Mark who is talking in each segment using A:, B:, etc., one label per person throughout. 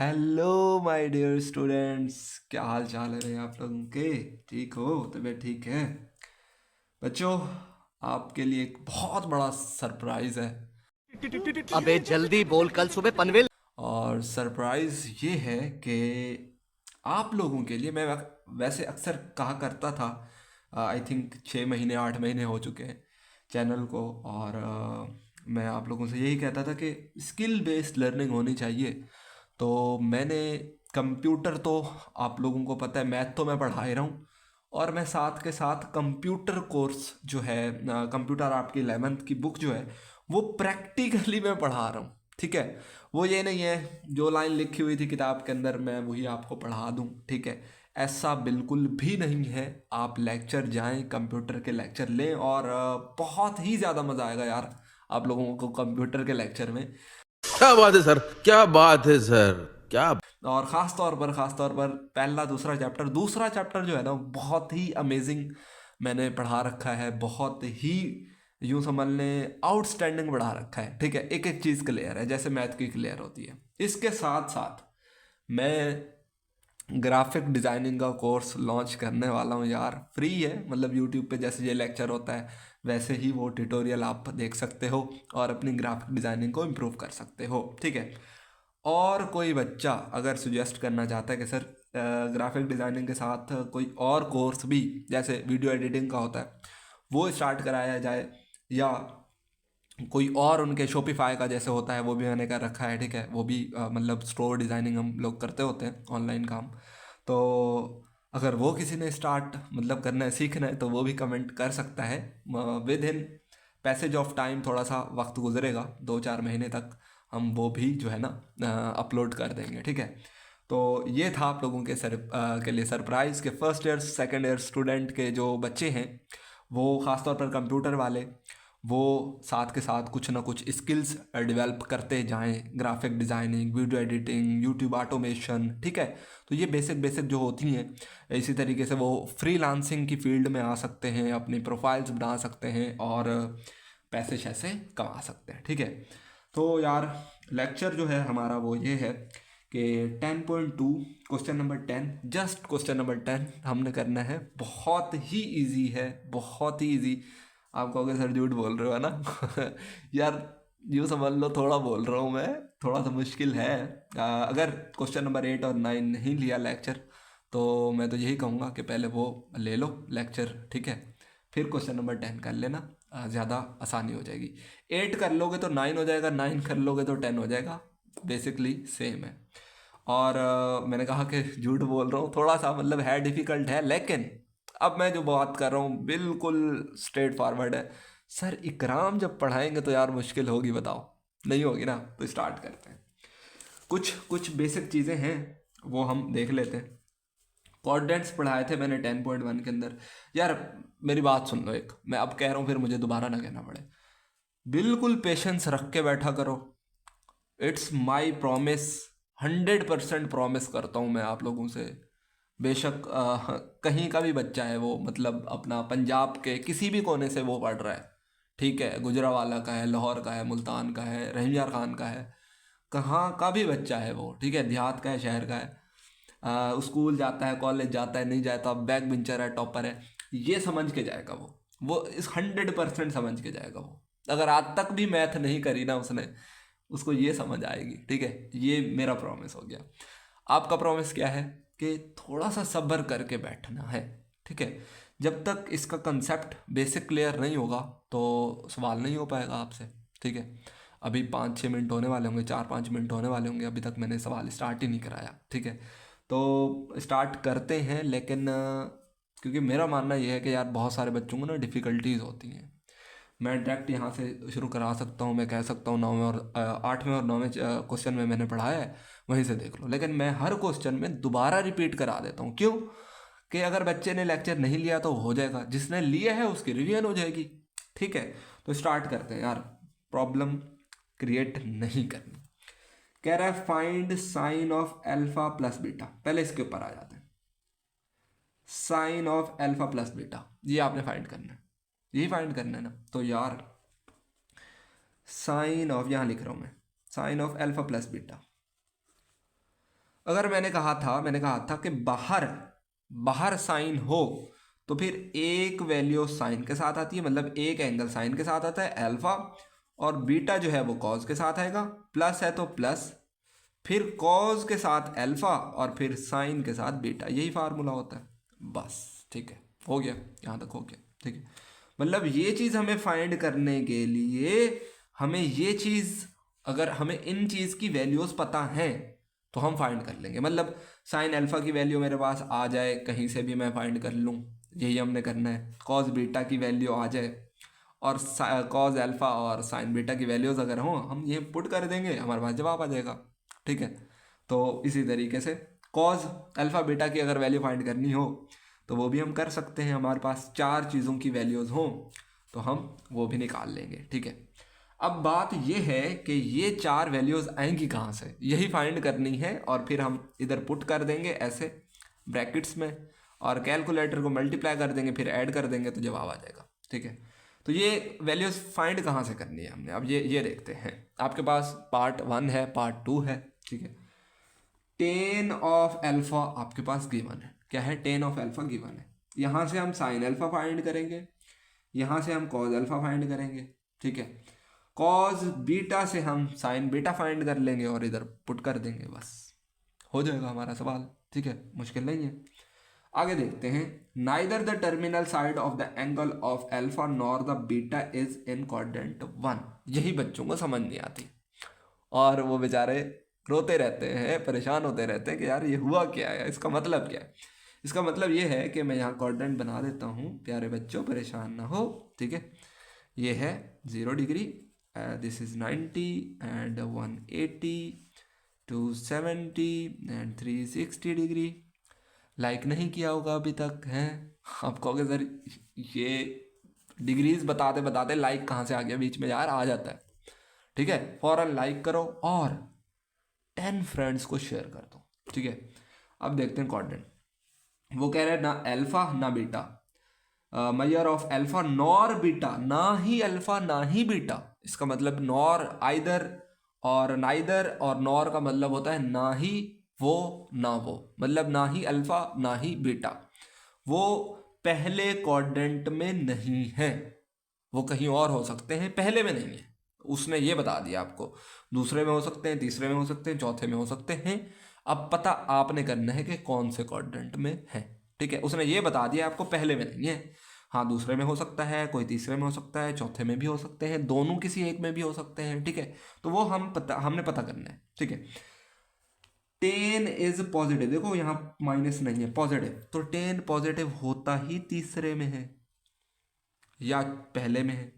A: Hello my dear students. क्या हाल चाल है आप लोगों के? ठीक हो? तबीयत ठीक है? बच्चों, आपके लिए एक बहुत बड़ा सरप्राइज है।
B: अबे जल्दी बोल, कल सुबह पनवेल।
A: और सरप्राइज ये है कि आप लोगों के लिए मैं वैसे अक्सर कहा करता था। आई थिंक 6 महीने 8 महीने हो चुके हैं चैनल को। और मैं आप लोगों से यही कहता था कि स्किल बेस्ड लर्निंग होनी चाहिए। तो मैंने कंप्यूटर तो, आप लोगों को पता है, मैथ तो मैं पढ़ा ही रहा हूँ। और मैं साथ के साथ कंप्यूटर कोर्स जो है, कंप्यूटर आपकी 11th की बुक जो है, वो प्रैक्टिकली मैं पढ़ा रहा हूँ। ठीक है? वो ये नहीं है जो लाइन लिखी हुई थी किताब के अंदर मैं वही आपको पढ़ा दूँ। ठीक है? ऐसा बिल्कुल भी नहीं है। आप लेक्चर जाएं, कंप्यूटर के लेक्चर लें, और बहुत ही ज़्यादा मज़ा आएगा यार आप लोगों को कंप्यूटर के लेक्चर में।
C: क्या बात है सर, क्या बात है सर, क्या।
A: और ख़ास तौर पर पहला दूसरा चैप्टर जो है ना, बहुत ही अमेजिंग मैंने पढ़ा रखा है। बहुत ही, यूँ समझ लें, आउटस्टैंडिंग पढ़ा रखा है। ठीक है? एक एक चीज़ क्लियर है जैसे मैथ की क्लियर होती है। इसके साथ साथ मैं ग्राफिक डिज़ाइनिंग का कोर्स लॉन्च करने वाला हूँ यार। फ्री है, मतलब यूट्यूब पे जैसे ये लेक्चर होता है वैसे ही वो ट्यूटोरियल आप देख सकते हो और अपनी ग्राफिक डिज़ाइनिंग को इम्प्रूव कर सकते हो। ठीक है? और कोई बच्चा अगर सुजेस्ट करना चाहता है कि सर ग्राफिक डिज़ाइनिंग के साथ कोई और कोर्स भी जैसे वीडियो एडिटिंग का होता है वो स्टार्ट कराया जाए, या कोई और उनके शॉपिफाई का जैसे होता है वो भी मैंने कर रखा है। ठीक है? वो भी मतलब स्टोर डिज़ाइनिंग हम लोग करते होते हैं, ऑनलाइन काम। तो अगर वो किसी ने स्टार्ट मतलब करना है, सीखना है, तो वो भी कमेंट कर सकता है। With in passage of time, थोड़ा सा वक्त गुजरेगा, 2-4 महीने तक हम वो भी जो है ना अपलोड कर देंगे। ठीक है? तो ये था आप लोगों के लिए सरप्राइज़ के first year second year student के जो बच्चे हैं, वो ख़ासतौर पर कंप्यूटर वाले, वो साथ के साथ कुछ ना कुछ स्किल्स डेवलप करते जाएं। Graphic designing, video editing, YouTube automation. ठीक है? तो ये बेसिक बेसिक जो होती हैं, इसी तरीके से वो फ्रीलांसिंग की फील्ड में आ सकते हैं, अपनी प्रोफाइल्स बना सकते हैं और पैसे शैसे कमा सकते हैं। ठीक है? तो यार, लेक्चर जो है हमारा वो ये है कि 10.2, question number 10, just question number 10 हमने करना है। बहुत ही इजी है, बहुत ही इजी। आप कहोगे सर झूठ बोल रहे हो, है ना? यार, यूँ समझ लो थोड़ा बोल रहा हूँ मैं, थोड़ा सा मुश्किल है। अगर क्वेश्चन नंबर 8 और 9 नहीं लिया लेक्चर, तो मैं तो यही कहूँगा कि पहले वो ले लो लेक्चर। ठीक है? फिर क्वेश्चन नंबर 10 कर लेना, ज़्यादा आसानी हो जाएगी। 8 कर लोगे तो 9 हो जाएगा, 9 कर लोगे तो 10 हो जाएगा। बेसिकली सेम है। और मैंने कहा कि झूठ बोल रहा हूँ, थोड़ा सा मतलब है, डिफ़िकल्ट है, लेकिन अब मैं जो बात कर रहा हूँ बिल्कुल स्ट्रेट फॉरवर्ड है। सर इकराम जब पढ़ाएंगे तो यार मुश्किल होगी, बताओ? नहीं होगी ना? तो स्टार्ट करते हैं। कुछ कुछ बेसिक चीज़ें हैं वो हम देख लेते हैं। कोऑर्डिनेट्स पढ़ाए थे मैंने 10.1 के अंदर। यार मेरी बात सुन लो, एक मैं अब कह रहा हूँ फिर मुझे दोबारा ना कहना पड़े। बिल्कुल पेशेंस रख के बैठा करो। इट्स माई प्रॉमिस, 100% प्रॉमिस करता हूँ मैं आप लोगों से। बेशक कहीं का भी बच्चा है वो, मतलब अपना पंजाब के किसी भी कोने से वो पढ़ रहा है। ठीक है? गुजरावाला का है, लाहौर का है, मुल्तान का है, रहीम खान का है, कहाँ का भी बच्चा है वो। ठीक है? देहात का है, शहर का है, स्कूल जाता है, कॉलेज जाता है, नहीं जाता, बैक बेंचर है, टॉपर है, ये समझ के जाएगा वो इस 100% समझ के जाएगा वो। अगर आज तक भी मैथ नहीं करी ना उसने, उसको ये समझ आएगी। ठीक है? ये मेरा प्रॉमिस हो गया। आपका प्रॉमिस क्या है? कि थोड़ा सा सब्र करके बैठना है। ठीक है? जब तक इसका कंसेप्ट बेसिक क्लियर नहीं होगा तो सवाल नहीं हो पाएगा आपसे। ठीक है? अभी 5-6 मिनट होने वाले होंगे, 4-5 मिनट होने वाले होंगे, अभी तक मैंने सवाल स्टार्ट ही नहीं कराया। ठीक है? तो स्टार्ट करते हैं, लेकिन क्योंकि मेरा मानना यह है कि यार बहुत सारे बच्चों को ना डिफ़िकल्टीज होती हैं। मैं डायरेक्ट यहाँ से शुरू करा सकता हूँ, मैं कह सकता हूँ 9वें और 8वें और 9वें क्वेश्चन में मैंने पढ़ाया है, वहीं से देख लो। लेकिन मैं हर क्वेश्चन में दोबारा रिपीट करा देता हूँ। क्यों? कि अगर बच्चे ने लेक्चर नहीं लिया तो हो जाएगा, जिसने लिया है उसकी रिवीजन हो जाएगी। ठीक है? तो स्टार्ट करते हैं यार, प्रॉब्लम क्रिएट नहीं करनी। कह रहा है find sine of alpha plus beta. पहले इसके ऊपर आ जाते हैं। Sine of alpha plus beta, ये आपने फाइंड करना है, यही फाइंड करना है ना? तो यार साइन ऑफ, यहाँ लिख रहा हूँ मैं, sine of alpha plus beta. अगर मैंने कहा था कि बाहर साइन हो तो फिर एक वैल्यू साइन के साथ आती है, मतलब एक एंगल साइन के साथ आता है अल्फा, और बीटा जो है वो कॉज के साथ आएगा। प्लस है तो प्लस, फिर कॉज के साथ अल्फा और फिर साइन के साथ बीटा, यही फार्मूला होता है बस। ठीक है, हो गया, यहाँ तक हो गया। ठीक है, मतलब ये चीज़ हमें फाइंड करने के लिए हमें ये चीज़, अगर हमें इन चीज़ की वैल्यूज़ पता हैं तो हम फाइंड कर लेंगे। मतलब साइन अल्फा की वैल्यू मेरे पास आ जाए, कहीं से भी मैं फाइंड कर लूँ, यही हमने करना है। कॉज बीटा की वैल्यू आ जाए और कॉज अल्फा और साइन बीटा की वैल्यूज़ अगर हों, हम ये पुट कर देंगे, हमारे पास जवाब आ जाएगा। ठीक है, तो इसी तरीके से कॉज अल्फा बीटा की अगर वैल्यू फाइंड करनी हो तो वो भी हम कर सकते हैं। हमारे पास चार चीज़ों की वैल्यूज़ हों तो हम वो भी निकाल लेंगे। ठीक है, अब बात ये है कि ये चार वैल्यूज़ आएंगी कहाँ से, यही फाइंड करनी है, और फिर हम इधर पुट कर देंगे ऐसे ब्रैकेट्स में, और कैलकुलेटर को मल्टीप्लाई कर देंगे, फिर ऐड कर देंगे तो जवाब आ जाएगा। ठीक है, तो ये वैल्यूज़ फाइंड कहाँ से करनी है हमने, अब ये देखते हैं। आपके पास पार्ट 1 है, पार्ट 2 है। ठीक है, टेन ऑफ अल्फा आपके पास गिवन है। क्या है? टेन ऑफ अल्फा गिवन है। यहाँ से हम साइन अल्फा फाइंड करेंगे, यहाँ से हम कॉज अल्फा फाइंड करेंगे। ठीक है, कॉज बीटा से हम साइन बीटा फाइंड कर लेंगे और इधर पुट कर देंगे, बस हो जाएगा हमारा सवाल। ठीक है, मुश्किल नहीं है। आगे देखते हैं। Neither the terminal side of the angle of alpha nor the beta is in quadrant 1। यही बच्चों को समझ नहीं आती और वो बेचारे रोते रहते हैं, परेशान होते रहते हैं कि यार ये हुआ क्या है, इसका मतलब क्या है। इसका मतलब ये है कि मैं यहाँ क्वाड्रेंट बना देता हूँ, प्यारे बच्चों परेशान ना हो। ठीक है, ये है 0 degree, this is 90 and 180 270 and 360 degree. Like नहीं किया होगा अभी तक, हैं? आप कहोगे सर ये डिग्रीज बताते बताते लाइक कहाँ से आ गया बीच में, यार आ जाता है। ठीक है, फौरन लाइक करो और 10 फ्रेंड्स को शेयर कर दो। ठीक है, अब देखते हैं क्वाड्रेंट। वो कह रहे हैं ना अल्फा ना beta, measure of alpha nor beta, ना ही अल्फा ना ही बीटा। इसका मतलब नॉर आइदर और नाइदर, और नॉर का मतलब होता है ना ही वो ना वो, मतलब ना ही अल्फा ना ही बीटा। वो पहले क्वाड्रेंट में नहीं है, वो कहीं और हो सकते हैं, पहले में नहीं है। उसने ये बता दिया आपको, दूसरे में हो सकते हैं, तीसरे में हो सकते हैं, चौथे में हो सकते हैं। अब पता आपने करना है कि कौन से क्वाड्रेंट में है। ठीक है, उसने ये बता दिया आपको पहले में नहीं है। हाँ, दूसरे में हो सकता है, कोई तीसरे में हो सकता है, चौथे में भी हो सकते हैं, दोनों किसी एक में भी हो सकते हैं। ठीक है, तो वो हमने पता करना है। ठीक है, 10 इज पॉजिटिव, देखो यहाँ माइनस नहीं है, पॉजिटिव, तो 10 पॉजिटिव होता ही तीसरे में है या पहले में है,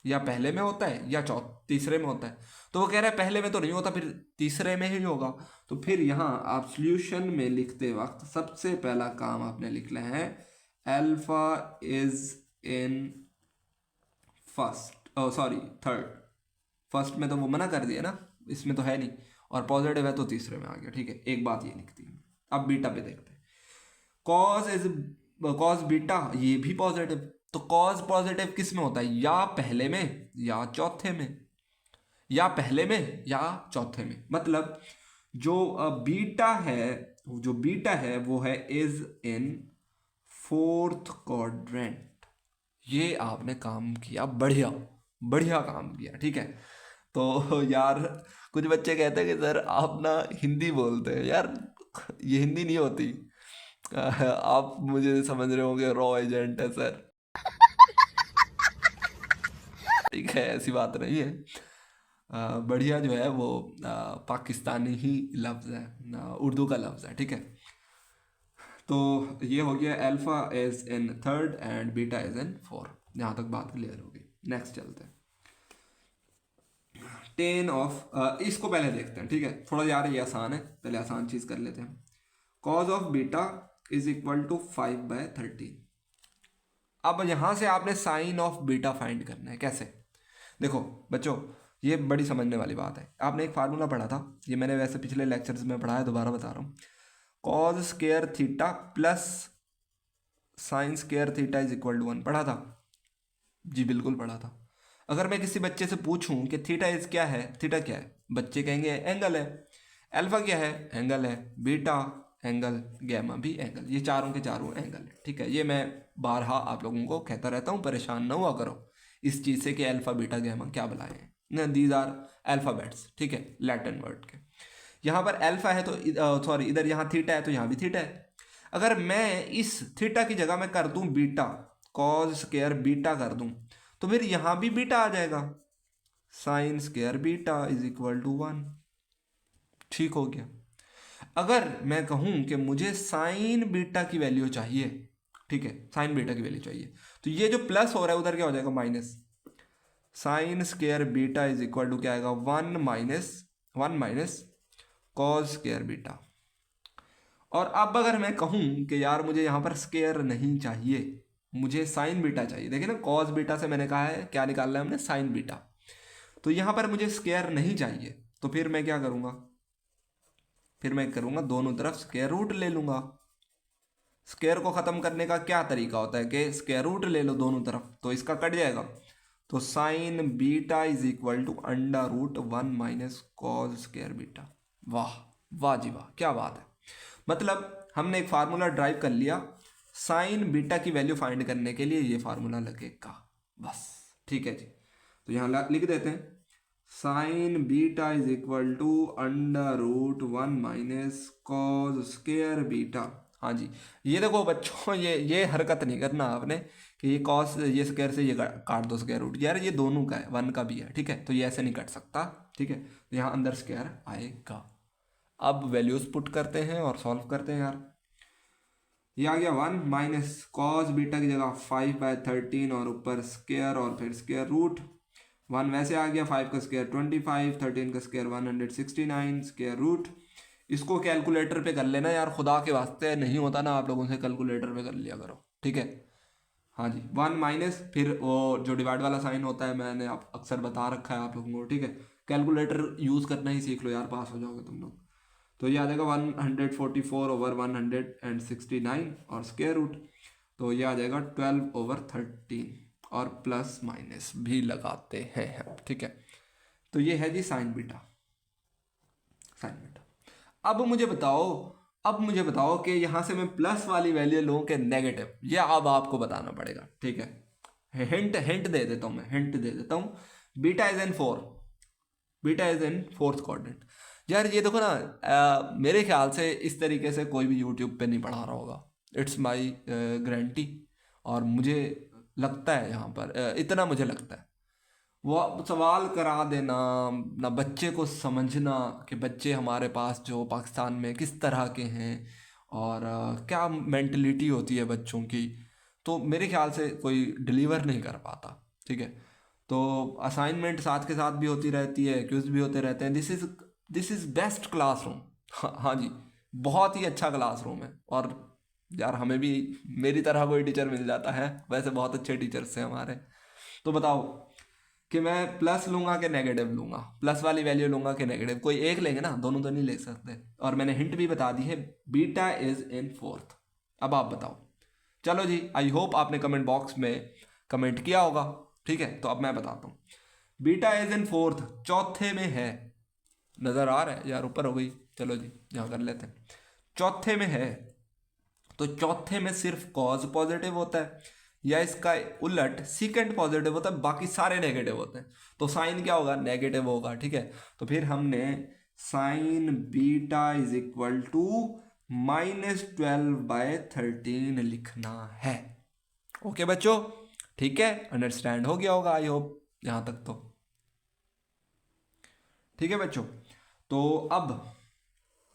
A: या पहले में होता है या तीसरे में होता है। तो वो कह रहा है पहले में तो नहीं होता, फिर तीसरे में ही होगा। तो फिर यहाँ आप सॉल्यूशन में लिखते वक्त सबसे पहला काम आपने लिखना है alpha is in first, sorry third. First में तो वो मना कर दिया ना, इसमें तो है नहीं, और पॉजिटिव है तो तीसरे में आ गया। ठीक है, एक बात ये लिखती है। अब बीटा पे देखते हैं। कॉज बीटा, ये भी पॉजिटिव, तो कॉज पॉजिटिव किस में होता है? या पहले में या चौथे में, या पहले में या चौथे में। मतलब जो बीटा है वो है इज इन फोर्थ क्वाड्रेंट। ये आपने काम किया, बढ़िया बढ़िया काम किया। ठीक है, तो यार कुछ बच्चे कहते हैं कि सर आप ना हिंदी बोलते हैं, यार ये हिंदी नहीं होती। आप मुझे समझ रहे होंगे रॉ एजेंट है सर। ठीक है, ऐसी बात नहीं है। बढ़िया जो है वो पाकिस्तानी ही लफ्ज़ है, उर्दू का लफ्ज़ है। ठीक है, तो ये हो गया alpha is in third and beta is in 4। यहाँ तक बात क्लियर होगी। नेक्स्ट चलते हैं। 10 ऑफ इसको पहले देखते हैं। ठीक है, थोड़ा यार ये आसान है, पहले आसान चीज़ कर लेते हैं। Cos of beta is equal to 5/13। अब यहाँ से आपने साइन ऑफ बीटा फाइंड करना है। कैसे? देखो बच्चों, ये बड़ी समझने वाली बात है। आपने एक फार्मूला पढ़ा था, ये मैंने वैसे पिछले लेक्चर्स में पढ़ा है, दोबारा बता रहा हूँ। Cos square theta plus sine square theta is equal to 1, पढ़ा था जी? बिल्कुल पढ़ा था। अगर मैं किसी बच्चे से पूछूं कि थीटा इज क्या है, थीटा क्या है, बच्चे कहेंगे एंगल है। अल्फा क्या है? एंगल है। बीटा एंगल, गैमा भी एंगल, ये चारों के चारों एंगल है। ठीक है, ये मैं बारहा आप लोगों को कहता रहता हूँ, परेशान ना हुआ करो इस चीज़ से कि अल्फा बीटा गैमा क्या बुलाए हैं ना, दीज आर अल्फ़ाबेट्स। ठीक है, लैटिन वर्ड के। यहाँ पर अल्फा है तो सॉरी इधर यहाँ थीटा है तो यहाँ भी थीटा है। अगर मैं इस थीटा की जगह मैं कर दूँ बीटा, कॉज स्क्वायर बीटा कर दूँ, तो फिर यहाँ भी बीटा आ जाएगा, sine square beta is equal to 1। ठीक हो गया। अगर मैं कहूँ कि मुझे साइन बीटा की वैल्यू चाहिए, ठीक है, साइन बीटा की वैल्यू चाहिए, तो ये जो प्लस हो रहा है उधर क्या हो जाएगा? Minus. Sine square beta is equal to क्या आएगा? 1 माइनस कॉस स्क्वायर बीटा। और अब अगर मैं कहूँ कि यार मुझे यहाँ पर स्क्वायर नहीं चाहिए, मुझे साइन बीटा चाहिए, देखिए ना, कॉस बीटा से मैंने कहा है क्या निकालना है हमने? Sine beta. तो यहाँ पर मुझे स्क्वायर नहीं चाहिए, तो फिर मैं क्या करूँगा? फिर मैं करूँगा दोनों तरफ स्क्वायर रूट ले लूँगा। स्क्वायर को ख़त्म करने का क्या तरीका होता है कि स्क्वायर रूट ले लो दोनों तरफ, तो इसका कट जाएगा। तो sine beta is equal to under root 1 minus cos square beta. वाह वाह जी वाह, क्या बात है। मतलब हमने एक फार्मूला ड्राइव कर लिया, साइन बीटा की वैल्यू फाइंड करने के लिए ये फार्मूला लगेगा बस। ठीक है जी, तो यहाँ लिख देते हैं sine beta is equal to under root 1 minus cos square beta. हाँ जी, ये देखो बच्चों, ये हरकत नहीं करना आपने कि ये कॉस, ये स्क्वायर से ये काट दो स्क्वायर रूट, यार ये दोनों का है, 1 का भी है। ठीक है, तो ये ऐसे नहीं कट सकता। ठीक है, तो यहाँ अंदर स्क्वायर आएगा। अब वैल्यूज पुट करते हैं और सॉल्व करते हैं यार। ये आ गया 1 माइनस कॉस बीटा की जगह 5/13 और ऊपर स्क्वायर और फिर स्क्वायर रूट। 1 वैसे आ गया, 5 का स्क्वायर 25, 13 का स्क्वायर 169 स्क्वायर रूट। इसको कैलकुलेटर पे कर लेना यार, खुदा के वास्ते, नहीं होता ना आप लोगों से, कैलकुलेटर पे कर लिया करो। ठीक है, हाँ जी। 1 माइनस फिर वो जो डिवाइड वाला साइन होता है, मैंने आप अक्सर बता रखा है आप लोगों को। ठीक है, कैलकुलेटर यूज़ करना ही सीख लो यार, पास हो जाओगे तुम लोग। तो ये आ जाएगा 144/169 और स्क्वायर रूट, तो ये आ जाएगा 12/13 और प्लस माइनस भी लगाते हैं हम। ठीक है, तो ये है जी साइन बीटा, साइन बीटा। अब मुझे बताओ कि यहाँ से मैं प्लस वाली वैल्यू लूँ कि नेगेटिव, ये अब आपको बताना पड़ेगा। ठीक है, हिंट दे देता हूँ, मैं हिंट दे देता हूँ। Beta is in 4, beta is in 4th quadrant. यार ये देखो ना, मेरे ख्याल से इस तरीके से कोई भी यूट्यूब पे नहीं पढ़ा रहा होगा, इट्स माई गारंटी। और मुझे लगता है यहाँ पर इतना मुझे लगता है, वो सवाल करा देना ना, बच्चे को समझना कि बच्चे हमारे पास जो पाकिस्तान में किस तरह के हैं और क्या मेंटलिटी होती है बच्चों की, तो मेरे ख्याल से कोई डिलीवर नहीं कर पाता। ठीक है, तो असाइनमेंट साथ के साथ भी होती रहती है, क्विज भी होते रहते हैं। This is best classroom. हाँ जी, बहुत ही अच्छा क्लासरूम है। और यार हमें भी मेरी तरह कोई टीचर मिल जाता है, वैसे बहुत अच्छे टीचर्स हैं हमारे। तो बताओ कि मैं प्लस लूँगा कि नेगेटिव लूँगा, प्लस वाली वैल्यू लूँगा कि नेगेटिव, कोई एक लेंगे ना, दोनों तो नहीं ले सकते। और मैंने हिंट भी बता दी है, बीटा इज़ इन 4th। अब आप बताओ। चलो जी, आई होप आपने कमेंट बॉक्स में कमेंट किया होगा। ठीक है, तो अब मैं बताता हूँ। बीटा इज़ इन 4th, चौथे में है, नज़र आ रहा है यार, ऊपर हो गई। चलो जी, यहाँ कर लेते हैं, चौथे में है। तो चौथे में सिर्फ कॉज पॉजिटिव होता है, या इसका उलट सीकेंड पॉजिटिव होता है, बाकी सारे नेगेटिव होते हैं। तो साइन क्या होगा? नेगेटिव होगा। ठीक है, तो फिर हमने sine beta is equal to -12/13 लिखना है। ओके बच्चों, ठीक है, अंडरस्टैंड हो गया होगा आई होप यहाँ तक। तो ठीक है बच्चों, तो अब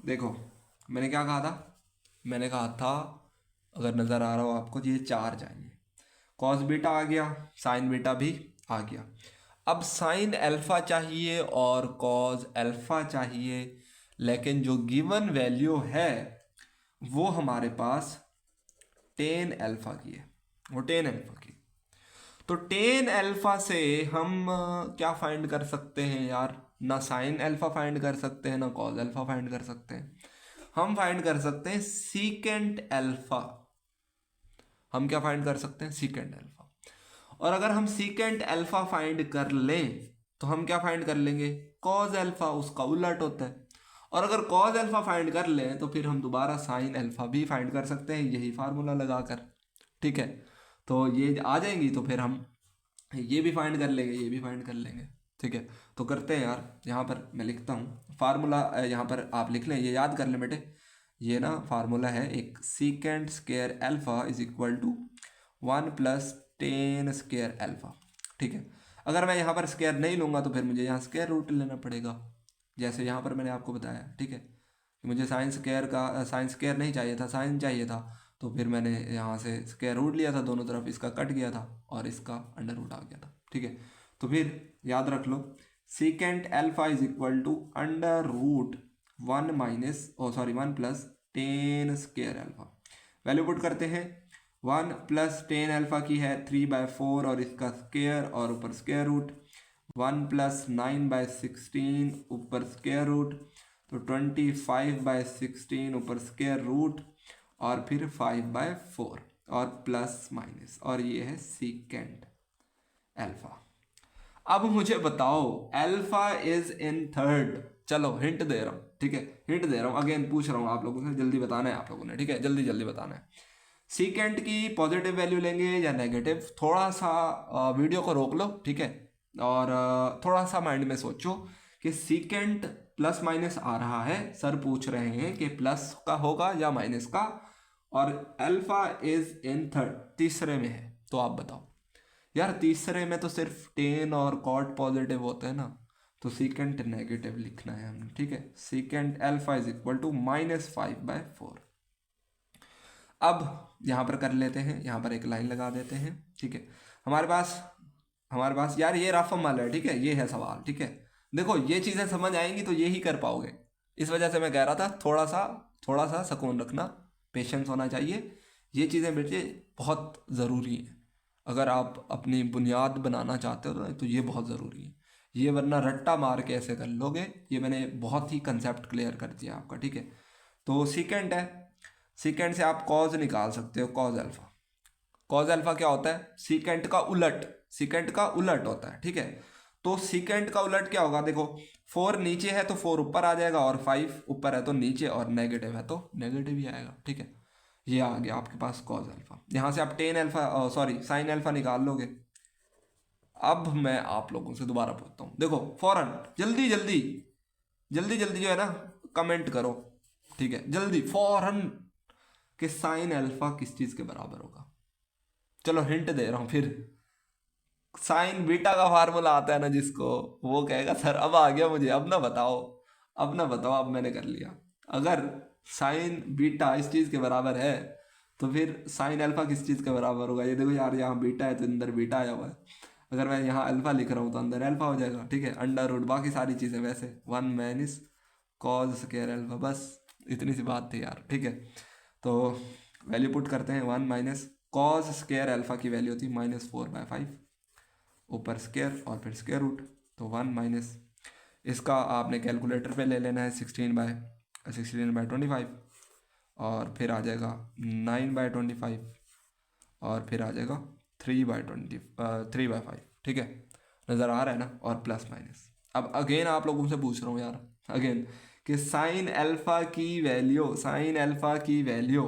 A: देखो मैंने क्या कहा था, मैंने कहा था अगर नज़र आ रहा हो आपको, ये 4 चाहिए, कॉस बीटा आ गया, साइन बीटा भी आ गया। अब साइन अल्फा चाहिए और कॉस अल्फा चाहिए, लेकिन जो गिवन वैल्यू है वो हमारे पास टेन अल्फा की है, वो टेन अल्फा की। तो टेन अल्फा से हम क्या फाइंड कर सकते हैं यार? ना साइन अल्फा फाइंड कर सकते हैं, ना कॉस अल्फा फाइंड कर सकते हैं। हम फाइंड कर सकते हैं सीकेंट अल्फा। हम क्या फाइंड कर सकते हैं? Secant alpha. और अगर हम सीकेंट अल्फा फाइंड कर लें तो हम क्या फाइंड कर लेंगे? कॉस अल्फा, उसका उलट होता है। और अगर कॉज अल्फा फाइंड कर लें तो फिर हम दोबारा साइन अल्फा भी फाइंड कर सकते हैं यही फार्मूला लगाकर, ठीक है। तो ये आ जाएंगी तो फिर हम ये भी फाइंड कर लेंगे, ये भी फाइंड कर लेंगे, ठीक है। तो करते हैं यार, यहाँ पर मैं लिखता हूँ फार्मूला, यहाँ पर आप लिख लें, ये याद कर लें बेटे। ये ना फार्मूला है एक, secant square alpha is equal to 1 plus tan square alpha, ठीक है। अगर मैं यहाँ पर स्क्वायर नहीं लूँगा तो फिर मुझे यहाँ स्क्वायर रूट लेना पड़ेगा, जैसे यहाँ पर मैंने आपको बताया, ठीक है। कि मुझे साइन स्क्वायर का साइन स्क्वायर नहीं चाहिए था, साइन चाहिए था, तो फिर मैंने यहाँ से स्क्वायर रूट लिया था दोनों तरफ, इसका कट गया था और इसका अंडर रूट आ गया था, ठीक है। तो फिर याद रख लो, secant alpha is equal to under root 1 plus tan square alpha. Value put करते हैं, 1 प्लस टेन अल्फा की है 3/4 और इसका स्क्वायर और ऊपर स्क्वायर रूट, 1 प्लस 9/16 ऊपर स्क्वायर रूट, तो 25/16 ऊपर स्क्वायर रूट और फिर 5/4 और प्लस माइनस, और ये है सीकेंट अल्फा। अब मुझे बताओ अल्फा इज इन थर्ड, चलो हिंट दे रहा हूँ, ठीक है, हिंट दे रहा हूँ, अगेन पूछ रहा हूँ आप लोगों से, जल्दी बताना है आप लोगों ने, ठीक है, जल्दी जल्दी बताना है। सीकेंट की पॉजिटिव वैल्यू लेंगे या नेगेटिव, थोड़ा सा वीडियो को रोक लो, ठीक है, और थोड़ा सा माइंड में सोचो कि सीकेंट प्लस माइनस आ रहा है, सर पूछ रहे हैं कि प्लस का होगा या माइनस का, और अल्फा इज इन थर्ड, तीसरे में है, तो आप बताओ यार। तीसरे में तो सिर्फ टेन और कॉट पॉजिटिव होते हैं ना, तो सीकेंट नेगेटिव लिखना है हमने, ठीक है। Secant alpha is equal to -5/4। अब यहाँ पर कर लेते हैं, यहाँ पर एक लाइन लगा देते हैं, ठीक है। हमारे पास यार ये रफ अमल है, ठीक है, ये है सवाल, ठीक है। देखो ये चीज़ें समझ आएंगी तो ये ही कर पाओगे, इस वजह से मैं कह रहा था थोड़ा सा सुकून रखना, पेशेंस होना चाहिए, ये चीज़ें बेटे बहुत ज़रूरी हैं। अगर आप अपनी बुनियाद बनाना चाहते हो तो ये बहुत ज़रूरी है, ये वरना रट्टा मार के ऐसे कर लोगे। ये मैंने बहुत ही कंसेप्ट क्लियर कर दिया आपका, ठीक है। तो सीकेंट है, सीकेंट से आप कॉज निकाल सकते हो, कॉज अल्फा। कॉज अल्फा क्या होता है, सीकेंट का उलट, सीकेंट का उलट होता है, ठीक है। तो सीकेंट का उलट क्या होगा, देखो 4 नीचे है तो 4 ऊपर आ जाएगा, और 5 ऊपर है तो नीचे, और नेगेटिव है तो नेगेटिव ही आएगा, ठीक है। ये आ गया आपके पास कॉज अल्फा, यहाँ से आप टेन अल्फा साइन अल्फा निकाल लोगे। अब मैं आप लोगों से दोबारा पूछता हूँ, देखो फौरन जल्दी जल्दी जल्दी जल्दी जो है ना कमेंट करो, ठीक है, जल्दी फौरन, कि साइन अल्फा किस चीज़ के बराबर होगा। चलो हिंट दे रहा हूँ फिर, साइन बीटा का फार्मूला आता है ना जिसको, वो कहेगा सर अब आ गया मुझे, अब ना बताओ, अब ना बताओ, अब मैंने कर लिया। अगर साइन बीटा इस चीज़ के बराबर है तो फिर साइन अल्फा किस चीज़ के बराबर होगा। ये देखो यार, यहाँ बीटा है तो अंदर बीटा आया हुआ है, अगर मैं यहाँ अल्फा लिख रहा हूँ तो अंदर अल्फा हो जाएगा, ठीक है। अंडर रूट बाकी सारी चीज़ें वैसे 1 माइनस कॉज स्क्वायर अल्फा, बस इतनी सी बात थी यार, ठीक है। तो वैल्यू पुट करते हैं, 1 माइनस कॉज स्क्वायर अल्फा की वैल्यू होती है -4/5 ऊपर स्क्वायर और फिर स्क्वायर रूट, तो 1 माइनस इसका आपने कैलकुलेटर पे ले लेना है 16/25, और फिर आ जाएगा 9/25, और फिर आ जाएगा 3/5, ठीक है, नज़र आ रहा है ना, और प्लस माइनस। अब अगेन आप लोगों से पूछ रहा हूँ यार, अगेन, कि साइन अल्फा की वैल्यू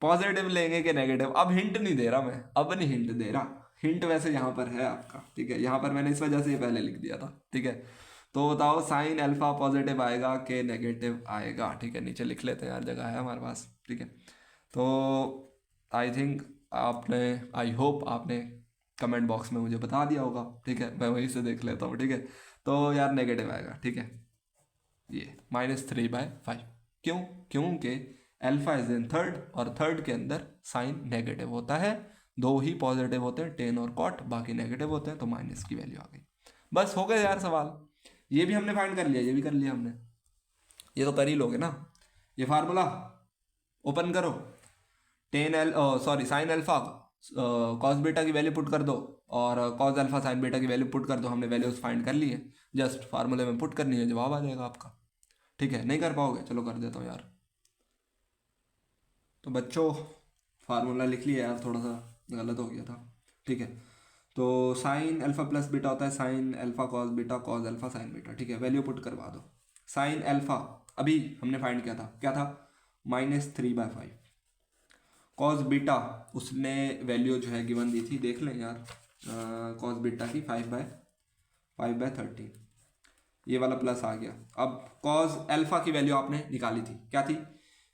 A: पॉजिटिव लेंगे कि नेगेटिव। अब हिंट नहीं दे रहा मैं, अब नहीं हिंट दे रहा, हिंट वैसे यहाँ पर है आपका, ठीक है, यहाँ पर मैंने इस वजह से ये पहले लिख दिया था, ठीक है। तो बताओ साइन अल्फा पॉजिटिव आएगा कि नेगेटिव आएगा, ठीक है, नीचे लिख लेते हैं यार, जगह है हमारे पास, ठीक है। तो आई थिंक आपने, आई होप आपने कमेंट बॉक्स में मुझे बता दिया होगा, ठीक है, मैं वहीं से देख लेता हूँ, ठीक है। तो यार नेगेटिव आएगा, ठीक है, ये -3/5, क्यों, क्योंकि अल्फा इज इन थर्ड, और थर्ड के अंदर साइन नेगेटिव होता है, 2 ही पॉजिटिव होते हैं, टेन और कॉट, बाकी नेगेटिव होते हैं, तो माइनस की वैल्यू आ गई। बस हो गए यार सवाल, ये भी हमने फाइंड कर लिया, ये भी कर लिया हमने, ये तो कर ही लोगे ना। ये फार्मूला ओपन करो, साइन अल्फा कॉस बीटा की वैल्यू पुट कर दो, और कॉस अल्फा साइन बीटा की वैल्यू पुट कर दो, हमने वैल्यूज फाइंड कर ली है, जस्ट फार्मूले में पुट करनी है, जवाब आ जाएगा आपका, ठीक है। नहीं कर पाओगे, चलो कर देता हूँ यार। तो बच्चों फार्मूला लिख लिया यार, थोड़ा सा गलत हो गया था, ठीक है। तो साइन अल्फा प्लस बीटा होता है sine alpha cos beta cos alpha sign beta, ठीक है, वैल्यू पुट करवा दो, साइन अल्फा अभी हमने फाइंड किया था, क्या था, -3/5। कॉस बीटा उसने वैल्यू जो है गिवन दी थी, देख लें यार, कॉस बीटा की 5/13, ये वाला प्लस आ गया। अब कॉस अल्फा की वैल्यू आपने निकाली थी, क्या थी,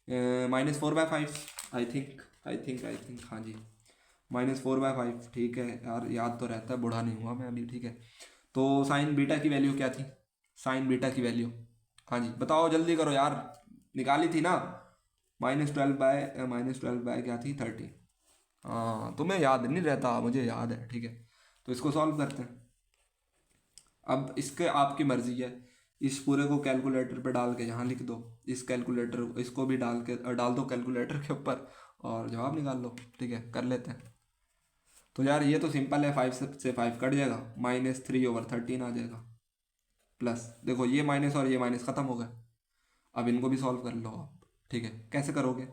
A: -4/5 आई थिंक, हाँ जी, -4/5। ठीक है यार, याद तो रहता है, बूढ़ा नहीं हुआ मैं अभी, ठीक है। तो साइन बीटा की वैल्यू क्या थी, साइन बीटा की वैल्यू, हाँ जी बताओ जल्दी करो यार, निकाली थी ना, -12 बाय क्या थी, 30। हाँ तुम्हें याद नहीं रहता, मुझे याद है, ठीक है। तो इसको सॉल्व करते हैं। अब इसके आपकी मर्जी है, इस पूरे को कैलकुलेटर पे डाल के यहाँ लिख दो, इस कैलकुलेटर इसको भी डाल दो कैलकुलेटर के ऊपर और जवाब निकाल लो, ठीक है, कर लेते हैं। तो यार ये तो सिंपल है, 5 से 5 कट जाएगा, -3/13 आ जाएगा, प्लस देखो ये माइनस और ये माइनस ख़त्म हो गए। अब इनको भी सॉल्व कर लो आप, ठीक है। कैसे करोगे,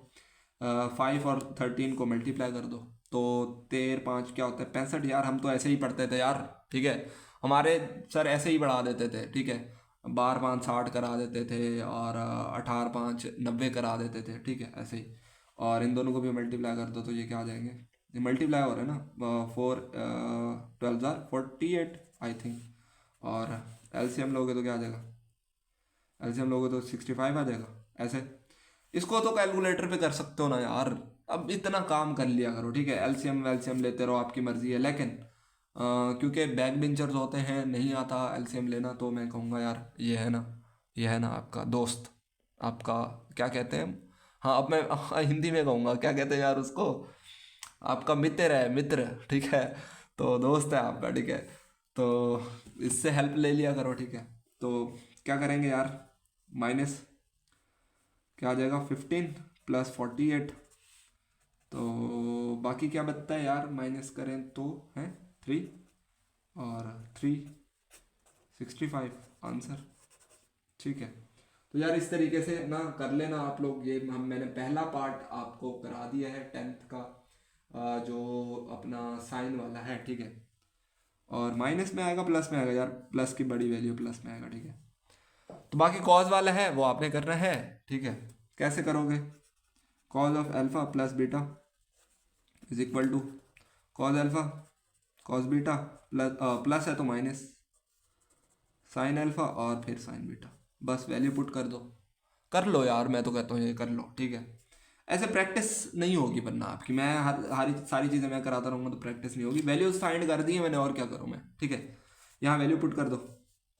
A: 5 और 13 को मल्टीप्लाई कर दो, तो 13×5 क्या होता है, 65। यार हम तो ऐसे ही पढ़ते थे यार, ठीक है, हमारे सर ऐसे ही बढ़ा देते थे, ठीक है, 12×5 60 करा देते थे और 18×5 90 करा देते थे, ठीक है, ऐसे ही। और इन दोनों को भी मल्टीप्लाई कर दो तो ये क्या आ जाएंगे, ये मल्टीप्लाई हो रहा है ना, 4 12 48 आई थिंक, और एलसीएम लोगे तो क्या आ जाएगा, एलसीएम लोगे तो 65 आ जाएगा, ऐसे। इसको तो कैलकुलेटर पे कर सकते हो ना यार, अब इतना काम कर लिया करो, ठीक है। एलसीएम वेलसीएम लेते रहो, आपकी मर्जी है, लेकिन क्योंकि बैक बेंचर्स होते हैं, नहीं आता एलसीएम लेना, तो मैं कहूँगा यार ये है ना, ये है ना आपका दोस्त, आपका क्या कहते हैं, हाँ अब मैं हिंदी में कहूँगा, क्या कहते हैं यार उसको, आपका मित्र है, मित्र, ठीक है, तो दोस्त है आपका, ठीक है। तो इससे हेल्प ले लिया करो, ठीक है। तो क्या करेंगे यार, माइनस क्या आ जाएगा, 15 + 48, तो बाकी क्या बचता है यार, माइनस करें तो है 3 और 3 65 आंसर, ठीक है। तो यार इस तरीके से ना कर लेना आप लोग, ये मैंने पहला पार्ट आपको करा दिया है 10th का, जो अपना साइन वाला है, ठीक है। और माइनस में आएगा प्लस में आएगा यार, प्लस की बड़ी वैल्यू प्लस में आएगा, ठीक है। तो बाकी कॉज वाला है वो आपने करना है, ठीक है। कैसे करोगे, cos of alpha plus beta is equal to cos alpha cos beta plus है तो माइनस साइन अल्फा और फिर साइन बीटा, बस वैल्यू पुट कर लो यार, मैं तो कहता हूँ ये कर लो, ठीक है। ऐसे प्रैक्टिस नहीं होगी वरना आपकी, मैं हर सारी चीज़ें मैं कराता रहूँगा तो प्रैक्टिस नहीं होगी। वैल्यूज फाइंड कर दी है मैंने, और क्या करूँ मैं, ठीक है। यहाँ वैल्यू पुट कर दो,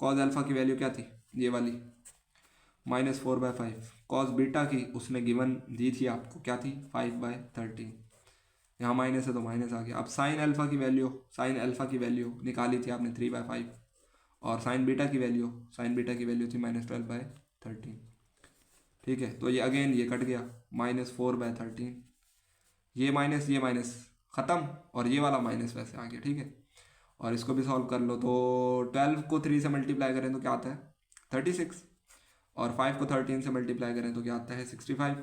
A: कॉज अल्फा की वैल्यू क्या थी, ये वाली -4/5, कॉज बीटा की उसने गिवन दी थी आपको, क्या थी, 5/13, यहाँ माइनस है तो माइनस आ गया। अब साइन अल्फा की वैल्यू निकाली थी आपने 3/5, और साइन बीटा की वैल्यू थी -12/13, ठीक है। तो ये अगेन ये कट गया, -4/13, ये माइनस ख़त्म, और ये वाला माइनस वैसे आ गया, ठीक है। और इसको भी सॉल्व कर लो, तो 12 को 3 से मल्टीप्लाई करें तो क्या आता है, 36, और 5 को 13 से मल्टीप्लाई करें तो क्या आता है, 65।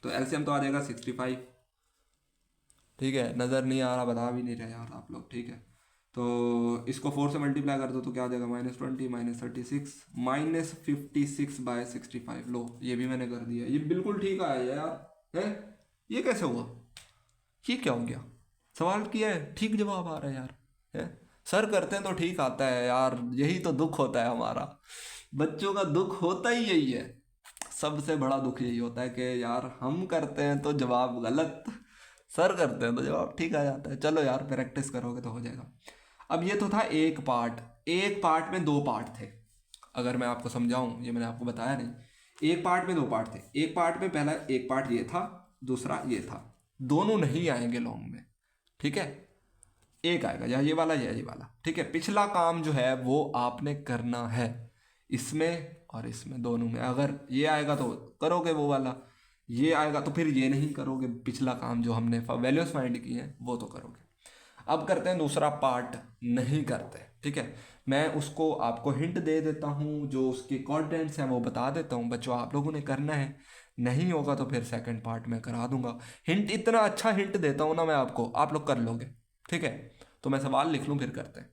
A: तो एलसीएम तो आ जाएगा 65, ठीक है। नज़र नहीं आ रहा, बता भी नहीं रहे यार आप लोग, ठीक है। तो इसको 4 से मल्टीप्लाई कर दो तो क्या आ जाएगा, -20 -36 -56/65। लो ये भी मैंने कर दिया, ये बिल्कुल ठीक आया यार, है ये कैसे हुआ, ये क्या हो गया, सवाल किया है ठीक जवाब आ रहा है यार, है सर करते हैं तो ठीक आता है यार, यही तो दुख होता है हमारा, बच्चों का दुख होता ही यही है, सबसे बड़ा दुख यही होता है कि यार हम करते हैं तो जवाब गलत, सर करते हैं तो जवाब ठीक आ जाता है। चलो यार प्रैक्टिस करोगे तो हो जाएगा। अब ये तो था एक पार्ट में 2 पार्ट थे, अगर मैं आपको समझाऊं, ये मैंने आपको बताया नहीं, एक पार्ट में 2 पार्ट थे। एक पार्ट में पहला एक पार्ट ये था, दूसरा ये था, दोनों नहीं आएंगे लॉन्ग में, ठीक है, एक आएगा या ये वाला, ठीक है। पिछला काम जो है वो आपने करना है इसमें और इसमें दोनों में, अगर ये आएगा तो करोगे वो वाला, ये आएगा तो फिर ये नहीं करोगे, पिछला काम जो हमने वैल्यूज फाइंड की हैं वो तो करोगे। अब करते हैं दूसरा पार्ट, नहीं करते, ठीक है। मैं उसको आपको हिंट दे देता हूँ, जो उसके कंटेंट्स हैं वो बता देता हूँ, बच्चों आप लोगों ने करना है, नहीं होगा तो फिर सेकंड पार्ट में करा दूंगा। हिंट इतना अच्छा हिंट देता हूँ ना मैं आपको, आप लोग कर लोगे, ठीक है। तो मैं सवाल लिख लूँ फिर करते हैं।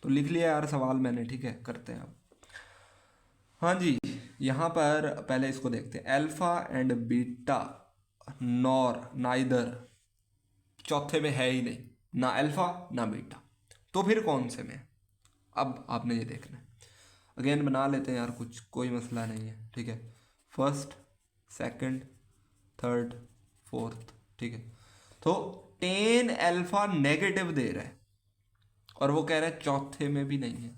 A: तो लिख लिया यार सवाल मैंने, ठीक है, करते हैं अब। हाँ जी, यहाँ पर पहले इसको देखते हैं। Alpha and beta nor neither, चौथे में है ही नहीं, ना अल्फा ना बीटा, तो फिर कौन से में है? अब आपने ये देखना है। अगेन बना लेते हैं यार कुछ, कोई मसला नहीं है, ठीक है। फर्स्ट, सेकंड, थर्ड, फोर्थ, ठीक है। तो टेन अल्फा नेगेटिव दे रहा है और वो कह रहा है चौथे में भी नहीं है,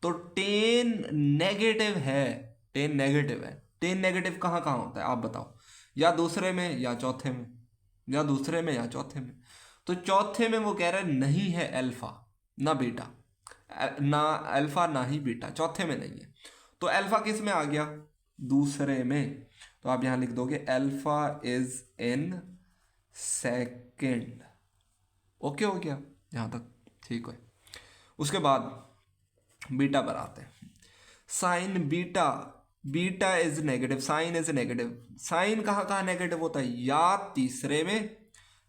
A: तो टेन नेगेटिव है, टेन नेगेटिव है। टेन नेगेटिव कहाँ कहाँ होता है आप बताओ, या दूसरे में या चौथे में, या दूसरे में या चौथे में। तो चौथे में वो कह रहा है नहीं है अल्फा ना बीटा, ना अल्फा ना ही बीटा, चौथे में नहीं है। तो अल्फा किस में आ गया? दूसरे में। तो आप यहां लिख दोगे alpha is in second. Okay हो गया यहां तक, ठीक है। उसके बाद बीटा पर आते हैं। Sine beta, beta is negative, sine is negative. Sine कहाँ कहाँ नेगेटिव होता है? या तीसरे में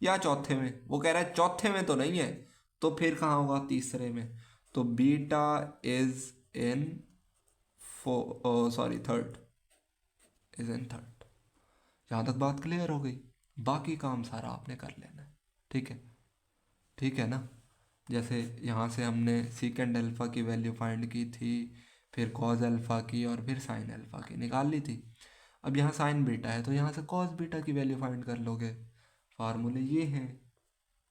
A: या चौथे में। वो कह रहा है चौथे में तो नहीं है, तो फिर कहाँ होगा? तीसरे में। तो beta is in third, is in third. यहाँ तक बात क्लियर हो गई, बाकी काम सारा आपने कर लेना है, ठीक है, ठीक है ना। जैसे यहाँ से हमने सीकेंड अल्फ़ा की वैल्यू फाइंड की थी, फिर कॉज अल्फ़ा की, और फिर साइन अल्फ़ा की निकाल ली थी। अब यहाँ साइन बीटा है तो यहाँ से कॉज बीटा की वैल्यू फाइंड कर लोगे। फार्मूले ये हैं,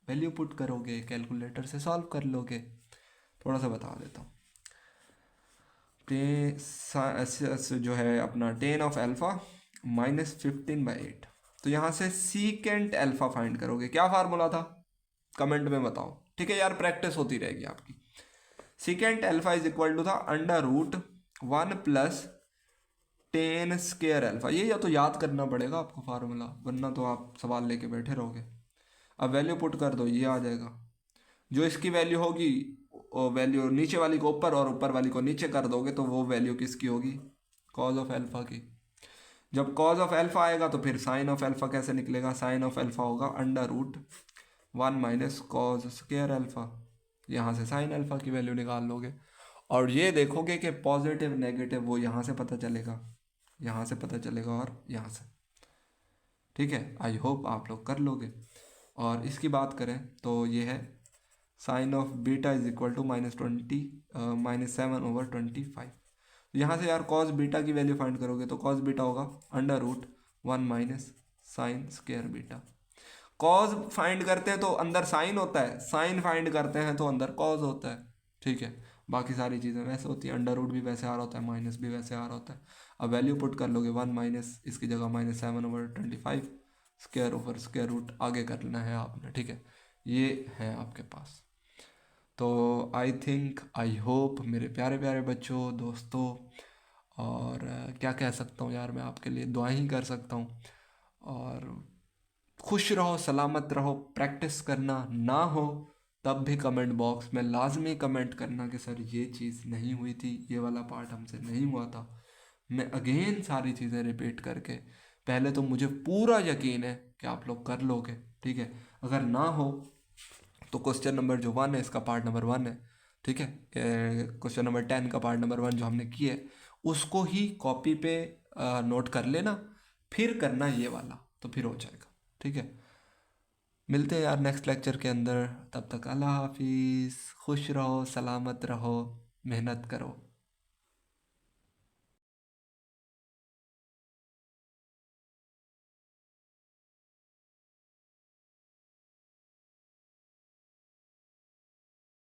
A: वैल्यू पुट करोगे, कैलकुलेटर से सॉल्व कर लोगे। थोड़ा सा बता देता हूँ। जो है अपना टेन ऑफ अल्फ़ा माइनस 15/8, तो यहाँ से सीकेंट अल्फ़ा फाइंड करोगे। क्या फार्मूला था कमेंट में बताओ, ठीक है यार, प्रैक्टिस होती रहेगी आपकी। Secant alpha is equal to था √1 प्लस टेन स्केयर अल्फ़ा। ये या तो याद करना पड़ेगा आपको फार्मूला, वरना तो आप सवाल लेके बैठे रहोगे। अब वैल्यू पुट कर दो, ये आ जाएगा। जो इसकी वैल्यू होगी, वैल्यू नीचे वाली को ऊपर और ऊपर वाली को नीचे कर दोगे, तो वो वैल्यू किसकी होगी? कॉज ऑफ अल्फ़ा की। जब कॉज ऑफ अल्फ़ा आएगा तो फिर साइन ऑफ अल्फ़ा कैसे निकलेगा? साइन ऑफ अल्फ़ा होगा √1 माइनस कॉज स्केयर अल्फ़ा। यहाँ से साइन अल्फ़ा की वैल्यू निकाल लोगे, और ये देखोगे कि पॉजिटिव नेगेटिव वो यहाँ से पता चलेगा, यहाँ से पता चलेगा, और यहाँ से, ठीक है। आई होप आप लोग कर लोगे। और इसकी बात करें तो ये है sine of beta is equal to -7/25। यहाँ से यार कॉस बीटा की वैल्यू फाइंड करोगे तो कॉस बीटा होगा √1 minus sine square beta. Cos find करते हैं तो अंदर साइन होता है, साइन फाइंड करते हैं तो अंदर कॉज होता है, ठीक है। बाकी सारी चीज़ें वैसे होती हैं, √ भी वैसे आ रहा होता है, माइनस भी वैसे आ रहा होता है। अब वैल्यू पुट कर लोगे 1 माइनस, इसकी जगह -7/25, स्क्वायर ओवर स्क्वायर रूट आगे कर लेना है आपने, ठीक है। ये है आपके पास। तो आई थिंक, आई होप मेरे प्यारे प्यारे बच्चों, दोस्तों, और क्या कह सकता हूँ यार, मैं आपके लिए दुआ ही कर सकता हूँ। और खुश रहो, सलामत रहो, प्रैक्टिस करना, ना हो तब भी कमेंट बॉक्स में लाजमी कमेंट करना कि सर ये चीज़ नहीं हुई थी, ये वाला पार्ट हमसे नहीं हुआ था। मैं अगेन सारी चीज़ें रिपीट करके, पहले तो मुझे पूरा यकीन है कि आप लोग कर लोगे, ठीक है। अगर ना हो तो क्वेश्चन नंबर जो 1 है इसका पार्ट नंबर 1 है, ठीक है। क्वेश्चन नंबर 10 का पार्ट नंबर 1 जो हमने किया है उसको ही कॉपी पे नोट कर लेना, फिर करना ये वाला, तो फिर हो जाएगा, ठीक है। मिलते हैं यार नेक्स्ट लेक्चर के अंदर, तब तक अल्लाह हाफिज़, खुश रहो, सलामत रहो, मेहनत करो।